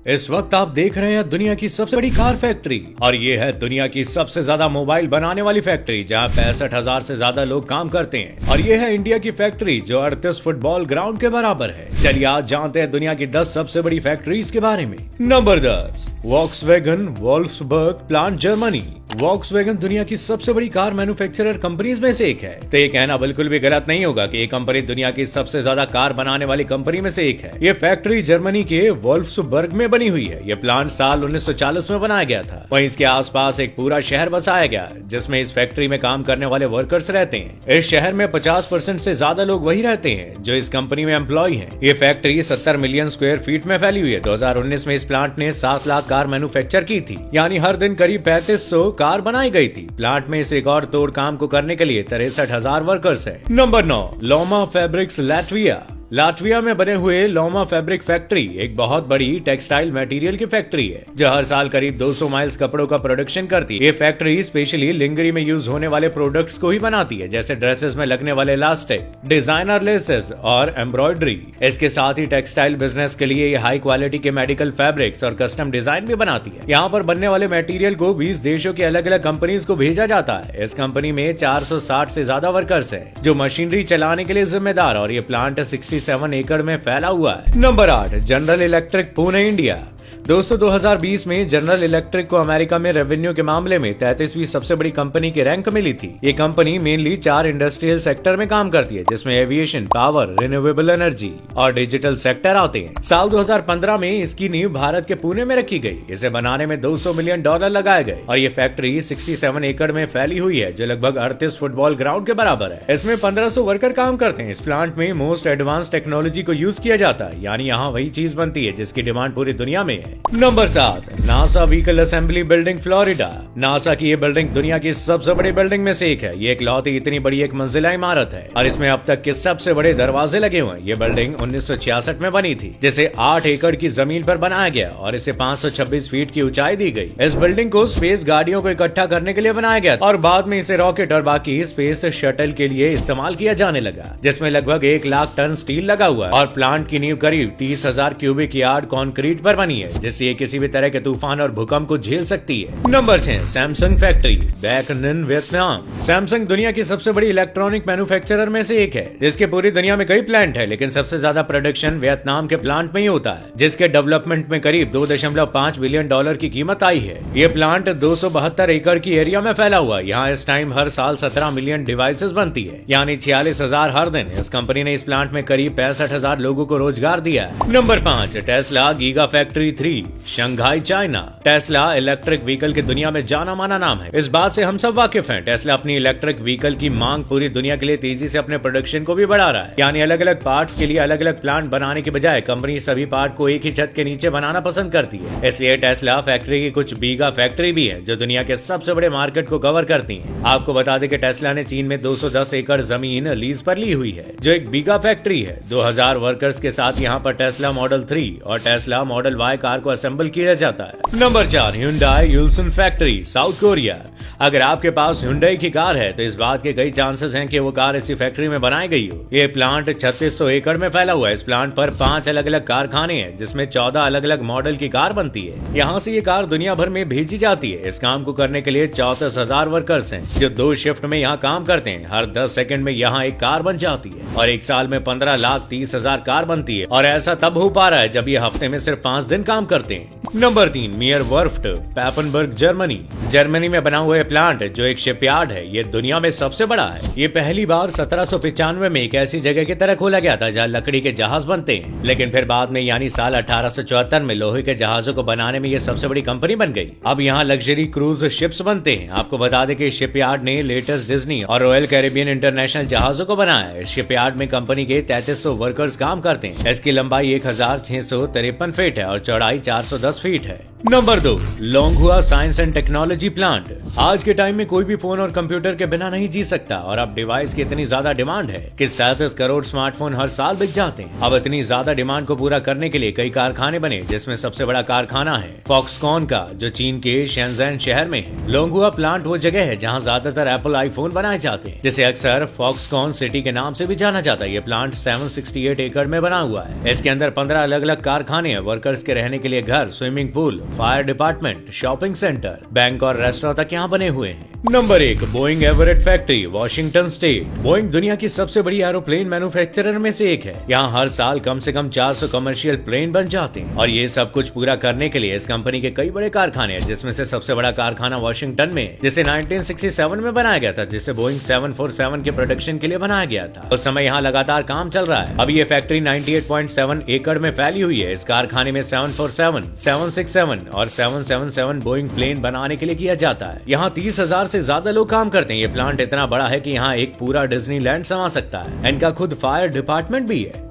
इस वक्त आप देख रहे हैं दुनिया की सबसे बड़ी कार फैक्ट्री और ये है दुनिया की सबसे ज्यादा मोबाइल बनाने वाली फैक्ट्री जहां 65,000 से ज्यादा लोग काम करते हैं। और ये है इंडिया की फैक्ट्री जो 38 फुटबॉल ग्राउंड के बराबर है। चलिए आज जानते हैं दुनिया की 10 सबसे बड़ी फैक्ट्रीज के बारे में। Number 10, Volkswagen Wolfsburg plant, Germany. Volkswagen दुनिया की सबसे बड़ी कार मैन्युफैक्चरर कंपनीज में से एक है। तो ये कहना बिल्कुल भी गलत नहीं होगा कि ये कंपनी दुनिया की सबसे ज्यादा कार बनाने वाली कंपनी में से एक है। ये फैक्ट्री जर्मनी के वोल्फ्सबर्ग में बनी हुई है। ये प्लांट साल 1940 में बनाया गया था। वहीं इसके आसपास एक पूरा शहर बसाया गया जिसमें इस फैक्ट्री में काम करने वाले वर्कर्स रहते हैं। इस शहर में 50% से ज्यादा लोग वही रहते हैं जो इस कंपनी में एम्प्लॉय हैं। ये फैक्ट्री 70 मिलियन स्क्वायर फीट में फैली हुई है। 2019 में इस प्लांट ने 7 लाख कार मैन्युफैक्चर की थी, यानी हर दिन करीब 3500 कार बनाई गई थी। प्लांट में इस रिकॉर्ड तोड़ काम को करने के लिए 63,000 वर्कर्स है। नंबर 9, लोमा फैब्रिक्स, लाटविया। लाटविया में बने हुए लोमा फैब्रिक फैक्ट्री एक बहुत बड़ी टेक्सटाइल मटेरियल की फैक्ट्री है जो हर साल करीब 200 माइल्स कपड़ों का प्रोडक्शन करती है। ये फैक्ट्री स्पेशली लिंगरी में यूज होने वाले प्रोडक्ट्स को ही बनाती है, जैसे ड्रेसेस में लगने वाले इलास्टिक, डिजाइनर लेसेस और एम्ब्रॉयडरी। इसके साथ ही टेक्सटाइल बिजनेस के लिए ये हाई क्वालिटी के मेडिकल फैब्रिक्स और कस्टम डिजाइन भी बनाती है। यहाँ पर बनने वाले मटेरियल को 20 देशों की अलग अलग कंपनीज को भेजा जाता है। इस कंपनी में 460 से ज्यादा वर्कर्स है जो मशीनरी चलाने के लिए जिम्मेदार, और ये प्लांट 67 एकड़ में फैला हुआ है। Number 8, general electric, Pune, India. दोस्तों 2020 में जनरल इलेक्ट्रिक को अमेरिका में रेवेन्यू के मामले में 33वीं सबसे बड़ी कंपनी की रैंक मिली थी। ये कंपनी मेनली 4 इंडस्ट्रियल सेक्टर में काम करती है जिसमें एविएशन, पावर, रिन्यूएबल एनर्जी और डिजिटल सेक्टर आते हैं। साल 2015 में इसकी नींव भारत के पुणे में रखी गई। इसे बनाने में $200 मिलियन लगाए गए और ये फैक्ट्री 67 एकड़ में फैली हुई है जो लगभग 38 फुटबॉल ग्राउंड के बराबर है। इसमें 1500 वर्कर काम करते हैं। इस प्लांट में मोस्ट एडवांस टेक्नोलॉजी को यूज किया जाता है, यानी यहाँ वही चीज बनती है जिसकी डिमांड पूरी दुनिया में है। Number 7, NASA vehicle assembly building, Florida. NASA की ये बिल्डिंग दुनिया की सबसे बड़ी बिल्डिंग में से एक है। ये इकलौती इतनी बड़ी एक मंजिला इमारत है और इसमें अब तक के सबसे बड़े दरवाजे लगे हुए हैं। ये बिल्डिंग 1966 में बनी थी जिसे 8 एकड़ की जमीन पर बनाया गया और इसे 526 फीट की ऊंचाई दी गई। इस बिल्डिंग को स्पेस गाड़ियों को इकट्ठा करने के लिए बनाया गया और बाद में इसे रॉकेट और बाकी स्पेस शटल के लिए इस्तेमाल किया जाने लगा, जिसमें लगभग 1 लाख टन स्टील लगा हुआ है और प्लांट की नींव करीब 30,000 क्यूबिक यार्ड कंक्रीट पर बनी है जिससे किसी भी तरह के तूफान और भूकंप को झेल सकती है। नंबर 6, सैमसंग फैक्ट्री, बैक निन, वियतनाम। सैमसंग दुनिया की सबसे बड़ी इलेक्ट्रॉनिक मैन्युफैक्चरर में से एक है जिसके पूरी दुनिया में कई प्लांट है, लेकिन सबसे ज्यादा प्रोडक्शन वियतनाम के प्लांट में ही होता है जिसके डेवलपमेंट में करीब $2.5 बिलियन की कीमत आई है। ये प्लांट 272 एकड़ की एरिया में फैला हुआ है। यहाँ इस टाइम हर साल 17 मिलियन डिवाइसेस बनती है, यानी 46,000 हर दिन। इस कंपनी ने इस प्लांट में करीब 65,000 लोगों को रोजगार दिया है। Number 5, Tesla giga factory 3, Shanghai, China. Tesla electric vehicle की दुनिया में जाना माना नाम है। इस बात से हम सब वाकिफ हैं। टेस्ला अपनी इलेक्ट्रिक व्हीकल की मांग पूरी दुनिया के लिए तेजी से अपने प्रोडक्शन को भी बढ़ा रहा है, यानी अलग अलग पार्ट्स के लिए अलग अलग प्लांट बनाने के बजाय कंपनी सभी पार्ट को एक ही छत के नीचे बनाना पसंद करती है। इसलिए टेस्ला फैक्ट्री की कुछ बीगा फैक्ट्री भी है जो दुनिया के सबसे बड़े मार्केट को कवर करती है। आपको बता दें कि टेस्ला ने चीन में 210 एकड़ जमीन लीज पर ली हुई है जो एक बीगा फैक्ट्री है। 2000 वर्कर्स के साथ यहाँ पर टेस्ला मॉडल 3 और टेस्ला मॉडल Y कार को असेंबल किया जाता है। Number 4, Hyundai Ulsan factory, south Korea. अगर आपके पास Hyundai की कार है तो इस बात के कई चांसेस हैं कि वो कार इसी फैक्ट्री में बनाई गई हो। ये प्लांट 3600 एकड़ में फैला हुआ है। इस प्लांट पर 5 अलग अलग कारखाने हैं जिसमें 14 अलग अलग मॉडल की कार बनती है। यहाँ से ये कार दुनिया भर में भेजी जाती है। इस काम को करने के लिए 34,000 वर्कर्स हैं जो 2 शिफ्ट में यहाँ काम करते हैं। हर 10 सेकंड में यहाँ एक कार बन जाती है और एक साल में 15,30,000 कार बनती है, और ऐसा तब हो पा रहा है जब ये हफ्ते में सिर्फ 5 दिन काम करते हैं। Number 3, Meyer Werft, Papenburg, Germany. Germany में बना हुआ प्लांट जो एक शिपयार्ड है, ये दुनिया में सबसे बड़ा है। ये पहली बार 1795 में एक ऐसी जगह की तरह खोला गया था जहाँ लकड़ी के जहाज बनते हैं, लेकिन फिर बाद में यानी साल 1874 में लोहे के जहाजों को बनाने में ये सबसे बड़ी कंपनी बन गई। अब यहाँ लग्जरी क्रूज शिप्स बनते हैं। आपको बता दें कि शिपयार्ड ने लेटेस्ट डिज्नी और रॉयल कैरिबियन इंटरनेशनल जहाजों को बनाया है। शिपयार्ड में कंपनी के 3300 वर्कर्स काम करते हैं। इसकी लंबाई 1653 फीट है और चौड़ाई 410 फीट है। Number 2, Longhua science and technology plant. आज के टाइम में कोई भी फोन और कंप्यूटर के बिना नहीं जी सकता और अब डिवाइस की इतनी ज्यादा डिमांड है कि 37 करोड़ स्मार्टफोन हर साल बिक जाते हैं। अब इतनी ज्यादा डिमांड को पूरा करने के लिए कई कारखाने बने, जिसमें सबसे बड़ा कारखाना है फॉक्सकॉन का, जो चीन के शेंजन शहर में है। लोंगहुआ प्लांट वो जगह है जहाँ ज्यादातर एप्पल आईफोन बनाए जाते हैं, जिसे अक्सर फॉक्सकॉन सिटी के नाम से भी जाना जाता है। ये प्लांट 768 एकड़ में बना हुआ है। इसके अंदर 15 अलग अलग कारखाने हैं, वर्कर्स के रहने के लिए घर, swimming pool, fire department, shopping centre, bank और रेस्टोरेंट तक यहाँ बने हुए हैं। Number 1, Boeing Everett factory, Washington state. Boeing दुनिया की सबसे बड़ी एरोप्लेन मैन्युफैक्चरर में से एक है। यहाँ हर साल कम से कम 400 कमर्शियल प्लेन बन जाते हैं और ये सब कुछ पूरा करने के लिए इस कंपनी के कई बड़े कारखाने हैं, जिसमें से सबसे बड़ा कारखाना वॉशिंगटन में, जिसे 1967 में बनाया गया था, जिसे बोइंग 747 के प्रोडक्शन के लिए बनाया गया था। उस समय यहाँ लगातार काम चल रहा है। अब ये फैक्ट्री 98.7 एकड़ में फैली हुई है। इस कारखाने में 747, 767 और 777 बोइंग प्लेन बनाने के लिए किया जाता है। यहाँ 30,000 से ज्यादा लोग काम करते हैं। ये प्लांट इतना बड़ा है कि यहाँ एक पूरा डिज्नीलैंड समा सकता है। इनका खुद फायर डिपार्टमेंट भी है।